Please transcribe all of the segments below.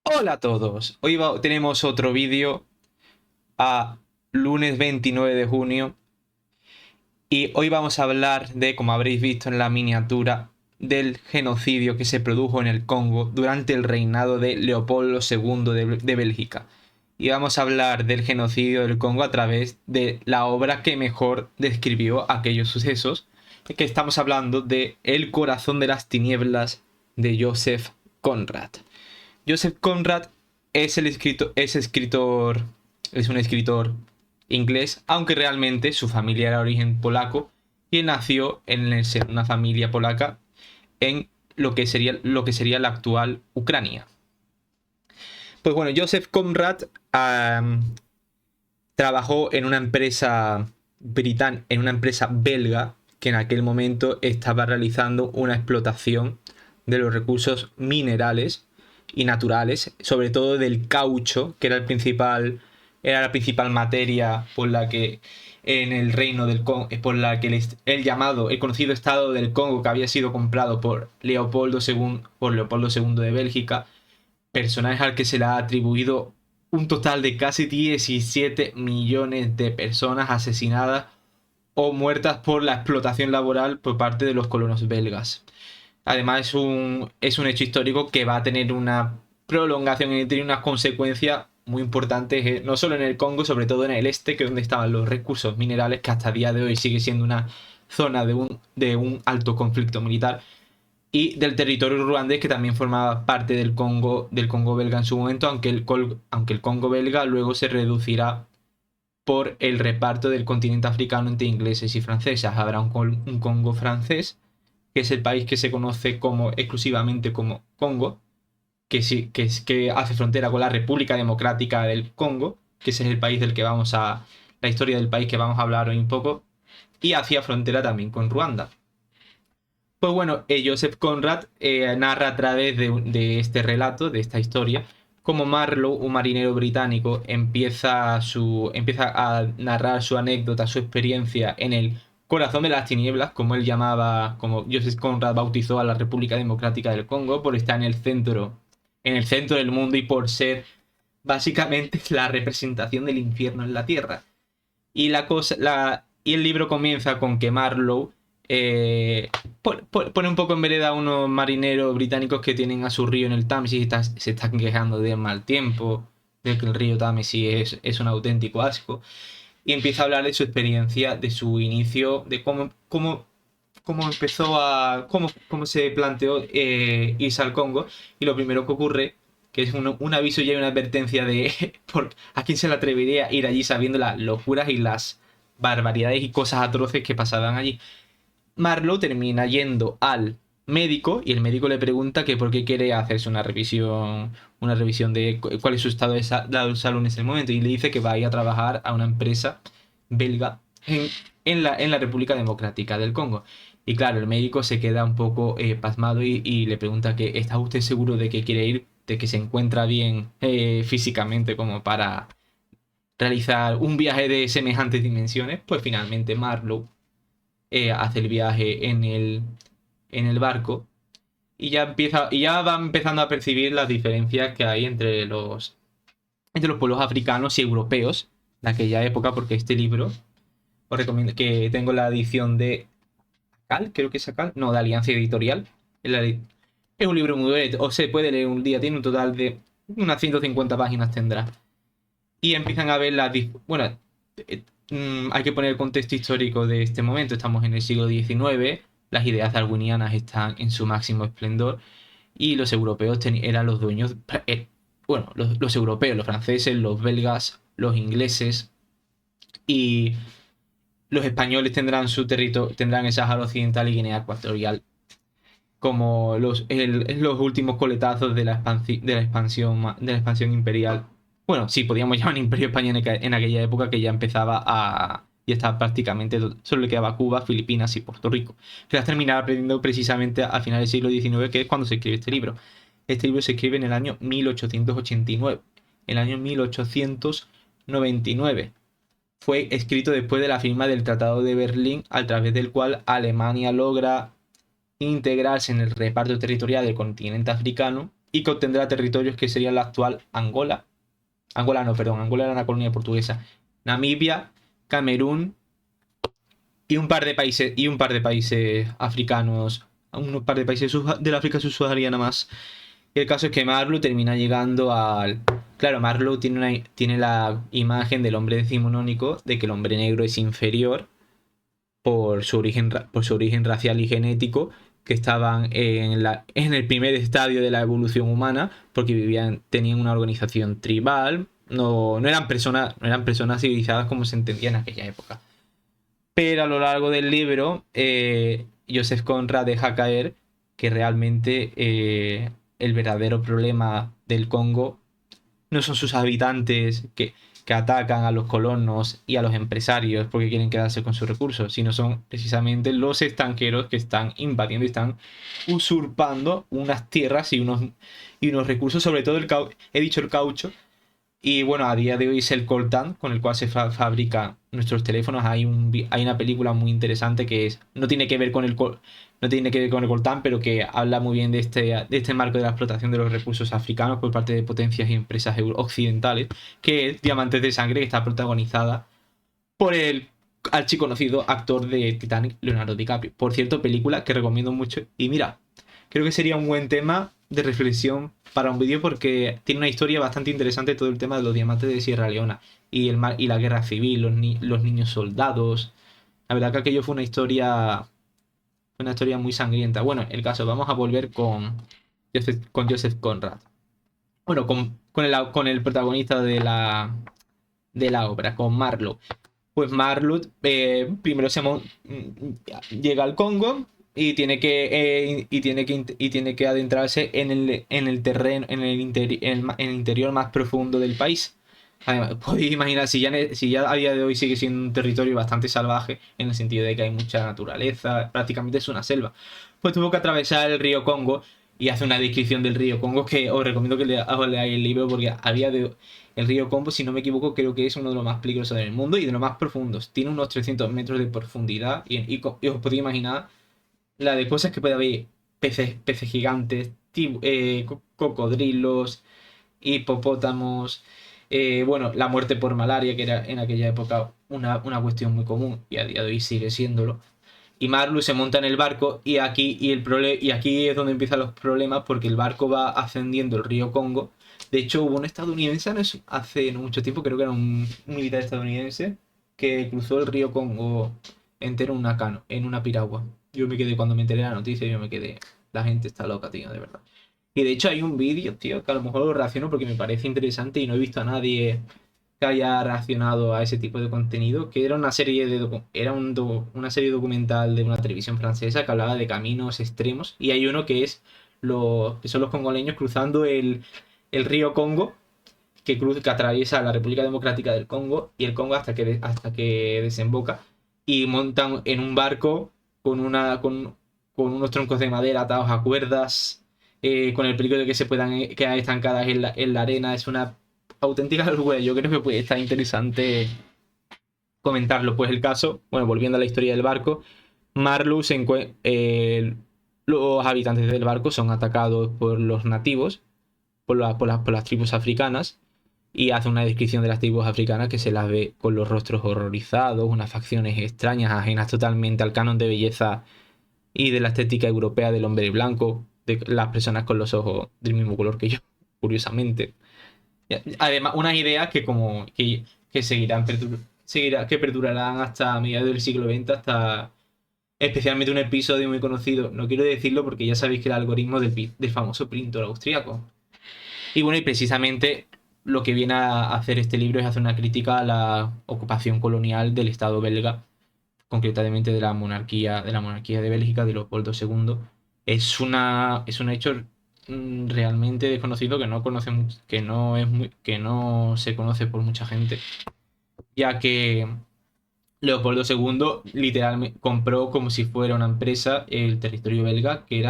Hola a todos, hoy tenemos otro vídeo a lunes 29 de junio y hoy vamos a hablar de, como habréis visto en la miniatura, del genocidio que se produjo en el Congo durante el reinado de Leopoldo II de Bélgica. Y vamos a hablar del genocidio del Congo a través de la obra que mejor describió aquellos sucesos, que estamos hablando de El corazón de las tinieblas de Joseph Conrad. Joseph Conrad es un escritor inglés, aunque realmente su familia era de origen polaco y nació en una familia polaca en lo que sería la actual Ucrania. Pues bueno, Joseph Conrad trabajó en una empresa belga que en aquel momento estaba realizando una explotación de los recursos minerales y naturales, sobre todo del caucho, que era la principal materia por la que en el reino del Congo, por la que el conocido estado del Congo, que había sido comprado por Leopoldo II de Bélgica, personaje al que se le ha atribuido un total de casi 17 millones de personas asesinadas o muertas por la explotación laboral por parte de los colonos belgas. Además es un hecho histórico que va a tener una prolongación y tiene unas consecuencias muy importantes, no solo en el Congo, sobre todo en el este, que es donde estaban los recursos minerales, que hasta el día de hoy sigue siendo una zona de un alto conflicto militar, y del territorio ruandés, que también formaba parte del Congo belga en su momento, aunque el Congo belga luego se reducirá por el reparto del continente africano entre ingleses y franceses. Habrá un Congo francés, que es el país que se conoce exclusivamente como Congo, que hace frontera con la República Democrática del Congo, que ese es la historia del país que vamos a hablar hoy un poco, y hacía frontera también con Ruanda. Pues bueno, Joseph Conrad narra a través de este relato, de esta historia, cómo Marlowe, un marinero británico, empieza a narrar su anécdota, su experiencia en el corazón de las tinieblas, como Joseph Conrad bautizó a la República Democrática del Congo, por estar en el centro del mundo y por ser básicamente la representación del infierno en la tierra. Y el libro comienza con que Marlowe pone un poco en vereda a unos marineros británicos que tienen a su río en el Támesis y se están quejando del mal tiempo, de que el río Támesis es un auténtico asco. Y empieza a hablar de su experiencia, de su inicio, de cómo empezó cómo se planteó irse al Congo. Y lo primero que ocurre, que es un aviso y una advertencia de a quién se le atrevería a ir allí sabiendo las locuras y las barbaridades y cosas atroces que pasaban allí. Marlowe termina yendo al médico y el médico le pregunta que por qué quiere hacerse una revisión de cuál es su estado de salud en ese momento, y le dice que va a ir a trabajar a una empresa belga en la República Democrática del Congo. Y claro, el médico se queda un poco pasmado y le pregunta que ¿está usted seguro de que quiere ir, de que se encuentra bien físicamente como para realizar un viaje de semejantes dimensiones? Pues finalmente Marlowe hace el viaje en el barco y ya va empezando a percibir las diferencias que hay entre los pueblos africanos y europeos de aquella época, porque este libro os recomiendo que tengo la edición de Acal, creo que es Acal, no, de Alianza Editorial. Es un libro muy bonito, o se puede leer un día, tiene un total de unas 150 páginas tendrá. Y empiezan a ver bueno, hay que poner el contexto histórico de este momento. Estamos en el siglo XIX, las ideas darwinianas están en su máximo esplendor y los europeos eran los dueños, bueno, los europeos, los franceses, los belgas, los ingleses y los españoles tendrán el Sáhara Occidental y Guinea Ecuatorial como los últimos coletazos de la expansión imperial. Bueno, sí, podíamos llamar Imperio Español en aquella época, que ya empezaba a. Ya estaba prácticamente. Solo le quedaba Cuba, Filipinas y Puerto Rico, que las terminaba aprendiendo precisamente al final del siglo XIX, que es cuando se escribe este libro. Este libro se escribe en el año 1889. El año 1899 fue escrito después de la firma del Tratado de Berlín, a través del cual Alemania logra integrarse en el reparto territorial del continente africano y que obtendrá territorios que serían la actual Angola. Angola no, perdón, Angola era una colonia portuguesa. Namibia, Camerún y un par de países africanos, un par de países del África subsahariana más. Y el caso es que Marlowe termina llegando al... Claro, Marlowe tiene la imagen del hombre decimonónico, de que el hombre negro es inferior por su origen racial y genético, que estaban en el primer estadio de la evolución humana, porque tenían una organización tribal, no eran personas civilizadas como se entendía en aquella época. Pero a lo largo del libro, Joseph Conrad deja caer que realmente el verdadero problema del Congo no son sus habitantes que atacan a los colonos y a los empresarios porque quieren quedarse con sus recursos, sino son precisamente los extranjeros que están invadiendo y están usurpando unas tierras y unos recursos, sobre todo he dicho el caucho. Y bueno, a día de hoy es el coltán con el cual se fabrican nuestros teléfonos. Hay una película muy interesante que no tiene que ver con no tiene que ver con el coltán, pero que habla muy bien de este marco de la explotación de los recursos africanos por parte de potencias y empresas occidentales, que es Diamantes de Sangre, que está protagonizada por el archiconocido actor de Titanic, Leonardo DiCaprio. Por cierto, película que recomiendo mucho. Y mira, creo que sería un buen tema de reflexión para un vídeo porque tiene una historia bastante interesante todo el tema de los diamantes de Sierra Leona y la guerra civil, los niños soldados. La verdad que aquello fue una historia muy sangrienta. Bueno, el caso, vamos a volver con Joseph Conrad. Bueno, con el protagonista de la obra, con Marlowe. Pues Marlowe primero llega al Congo y tiene que adentrarse en el terreno, en el interior más profundo del país. Además, podéis imaginar, si ya a día de hoy sigue siendo un territorio bastante salvaje, en el sentido de que hay mucha naturaleza, prácticamente es una selva, pues tuvo que atravesar el río Congo y hace una descripción del río Congo que os recomiendo que os leáis el libro porque a día de hoy el río Congo, si no me equivoco, creo que es uno de los más peligrosos del mundo y de los más profundos. Tiene unos 300 metros de profundidad y os podéis imaginar la de cosas que puede haber: peces gigantes, cocodrilos, hipopótamos, bueno, la muerte por malaria, que era en aquella época una cuestión muy común y a día de hoy sigue siéndolo. Y Marlowe se monta en el barco y aquí es donde empiezan los problemas porque el barco va ascendiendo el río Congo. De hecho, hubo un estadounidense hace no mucho tiempo, creo que era un militar estadounidense, que cruzó el río Congo entero en una piragua. Yo me quedé, cuando me enteré de la noticia, yo me quedé, la gente está loca, tío, de verdad. Y de hecho hay un vídeo, tío, que a lo mejor lo reacciono porque me parece interesante y no he visto a nadie que haya reaccionado a ese tipo de contenido, que era una serie una serie documental de una televisión francesa que hablaba de caminos extremos y hay uno que son los congoleños cruzando el río Congo que atraviesa la República Democrática del Congo y el Congo hasta que desemboca y montan en un barco con unos troncos de madera atados a cuerdas, con el peligro de que se puedan quedar estancadas en la arena. Es una auténtica locura. Yo creo que puede estar interesante comentarlo. Pues el caso, bueno, volviendo a la historia del barco, Marlowe los habitantes del barco son atacados por los nativos, por las tribus africanas, y hace una descripción de las tribus africanas que se las ve con los rostros horrorizados, unas facciones extrañas, ajenas totalmente al canon de belleza y de la estética europea del hombre blanco, de las personas con los ojos del mismo color que yo, curiosamente. Además, unas ideas que que perdurarán hasta mediados del siglo XX, hasta especialmente un episodio muy conocido. No quiero decirlo porque ya sabéis que el algoritmo del famoso pintor austríaco. Y bueno, y precisamente lo que viene a hacer este libro es hacer una crítica a la ocupación colonial del Estado belga, concretamente de la monarquía de Bélgica, de Leopoldo II. Es un hecho realmente desconocido que no conoce, que no se conoce por mucha gente, ya que Leopoldo II literalmente compró como si fuera una empresa el territorio belga, que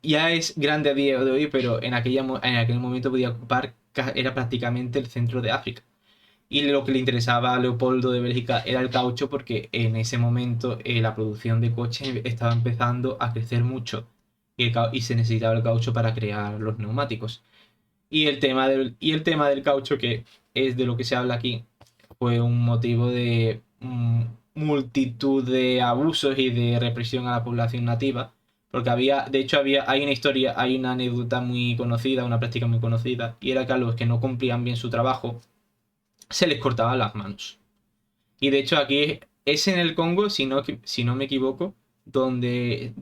ya es grande a día de hoy, pero en aquel momento podía ocupar, era prácticamente el centro de África. Y lo que le interesaba a Leopoldo de Bélgica era el caucho, porque en ese momento la producción de coches estaba empezando a crecer mucho y se necesitaba el caucho para crear los neumáticos. Y el tema del caucho, que es de lo que se habla aquí, fue un motivo de multitud de abusos y de represión a la población nativa. Porque de hecho hay una historia, hay una anécdota muy conocida, una práctica muy conocida, y era que a los que no cumplían bien su trabajo, se les cortaban las manos. Y de hecho aquí es en el Congo, si no me equivoco, donde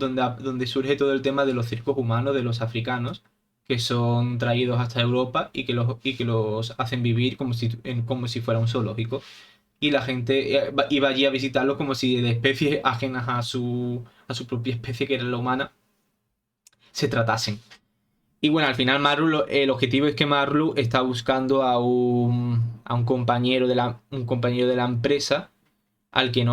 surge todo el tema de los circos humanos de los africanos, que son traídos hasta Europa y que los hacen vivir como si fuera un zoológico. Y la gente iba allí a visitarlos como si de especies ajenas a su propia especie, que era la humana, se tratasen. Y bueno, al final el objetivo es que Marlu está buscando a un compañero de la empresa al que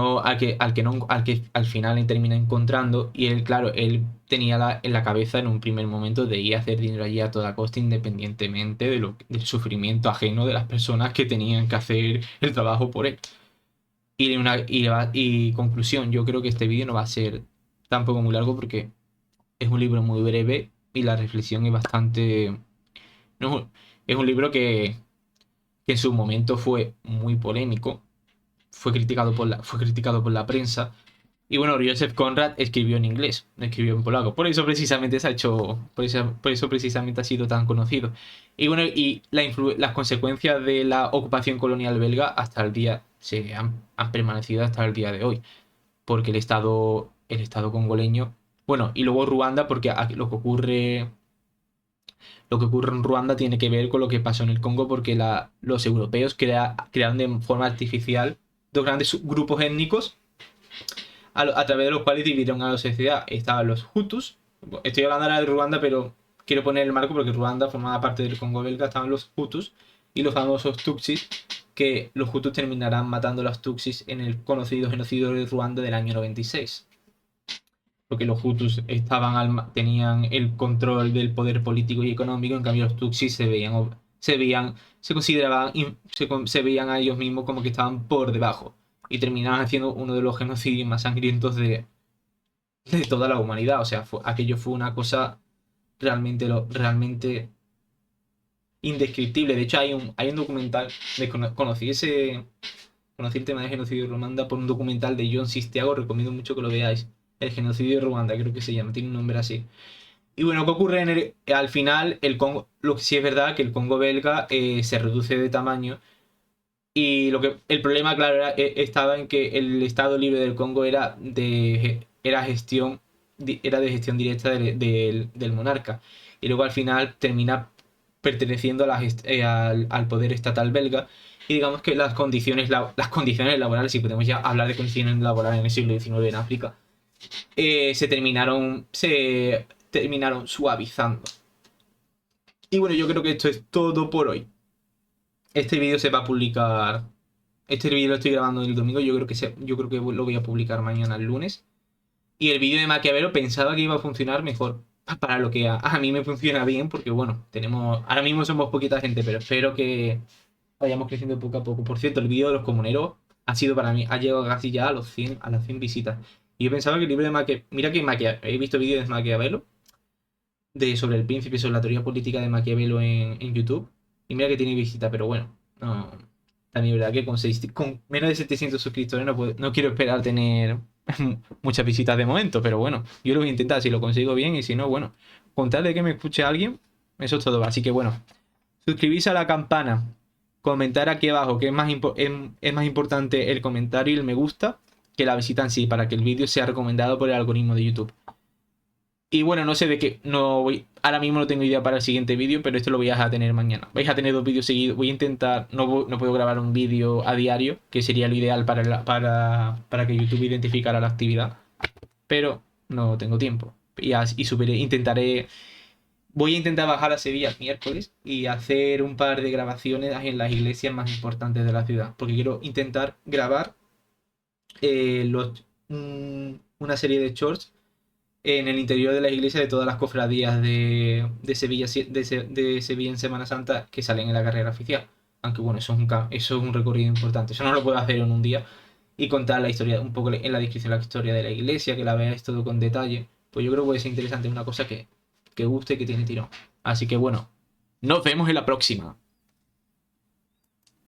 al final le termina encontrando. Y él, claro, él tenía en la cabeza en un primer momento de ir a hacer dinero allí a toda costa, independientemente del sufrimiento ajeno de las personas que tenían que hacer el trabajo por él. Y conclusión, yo creo que este vídeo no va a ser tampoco muy largo, porque es un libro muy breve y la reflexión es bastante... no, es un libro que en su momento fue muy polémico, fue criticado por la prensa. Y bueno, Joseph Conrad escribió en inglés, no escribió en polaco. Por eso precisamente por eso precisamente ha sido tan conocido. Y bueno, las consecuencias de la ocupación colonial belga hasta el día han permanecido hasta el día de hoy. Porque el Estado congoleño, bueno, y luego Ruanda, porque lo que ocurre en Ruanda tiene que ver con lo que pasó en el Congo, porque los europeos crearon de forma artificial dos grandes grupos étnicos a través de los cuales dividieron a la sociedad. Estaban los Hutus, estoy hablando ahora de Ruanda, pero quiero poner el marco porque Ruanda formaba parte del Congo belga. Estaban los Hutus y los famosos Tutsis, que los Hutus terminarán matando a los Tutsis en el conocido genocidio de Ruanda del año 96. Porque los Hutus tenían el control del poder político y económico. En cambio los Tutsis se veían a ellos mismos como que estaban por debajo, y terminaban haciendo uno de los genocidios más sangrientos de toda la humanidad. O sea, aquello fue una cosa realmente indescriptible. De hecho, hay un documental, conocí el tema del genocidio de Ruanda por un documental de John Sistiago. Recomiendo mucho que lo veáis. El genocidio de Ruanda, creo que se llama, tiene un nombre así. Y bueno, ¿qué ocurre al final? El Congo, lo que sí es verdad que el Congo belga se reduce de tamaño. Y el problema, claro, estaba en que el Estado Libre del Congo era de gestión directa del monarca. Y luego al final termina perteneciendo al poder estatal belga. Y digamos que las condiciones laborales, si podemos ya hablar de condiciones laborales en el siglo XIX en África, se terminaron suavizando. Y bueno, yo creo que esto es todo por hoy. Este vídeo se va a publicar. Este vídeo lo estoy grabando el domingo. Yo creo que lo voy a publicar mañana, el lunes. Y el vídeo de Maquiavelo pensaba que iba a funcionar mejor. Para lo que a mí me funciona bien, porque bueno, ahora mismo somos poquita gente, pero espero que vayamos creciendo poco a poco. Por cierto, el vídeo de los comuneros ha llegado casi ya a las 100 visitas. Y yo pensaba que el libro de Maquiavelo... Mira que he visto vídeos de Maquiavelo, sobre el príncipe, sobre la teoría política de Maquiavelo en YouTube. Y mira que tiene visita, pero bueno, no, también es verdad que con menos de 700 suscriptores no quiero esperar tener muchas visitas de momento, pero bueno, yo lo voy a intentar. Si lo consigo bien, y si no, bueno, con tal de que me escuche alguien, eso es todo. Así que bueno, suscribirse a la campana, comentar aquí abajo, que es más importante el comentario y el me gusta que la visita en sí, para que el vídeo sea recomendado por el algoritmo de YouTube. Y bueno, no sé de qué. Ahora mismo no tengo idea para el siguiente vídeo, pero esto lo voy a tener mañana. Vais a tener 2 vídeos seguidos. Voy a intentar. No puedo grabar un vídeo a diario, que sería lo ideal para que YouTube identificara la actividad. Pero no tengo tiempo. Intentaré. Voy a intentar bajar a Sevilla el miércoles y hacer un par de grabaciones en las iglesias más importantes de la ciudad. Porque quiero intentar grabar una serie de shorts en el interior de la iglesia de todas las cofradías de Sevilla, de Sevilla en Semana Santa, que salen en la carrera oficial. Aunque bueno, eso es un recorrido importante. Eso no lo puedo hacer en un día. Y contar la historia, un poco en la descripción, la historia de la iglesia, que la veáis todo con detalle. pues yo creo que puede ser interesante, una cosa que guste, que tiene tirón. Así que bueno, nos vemos en la próxima.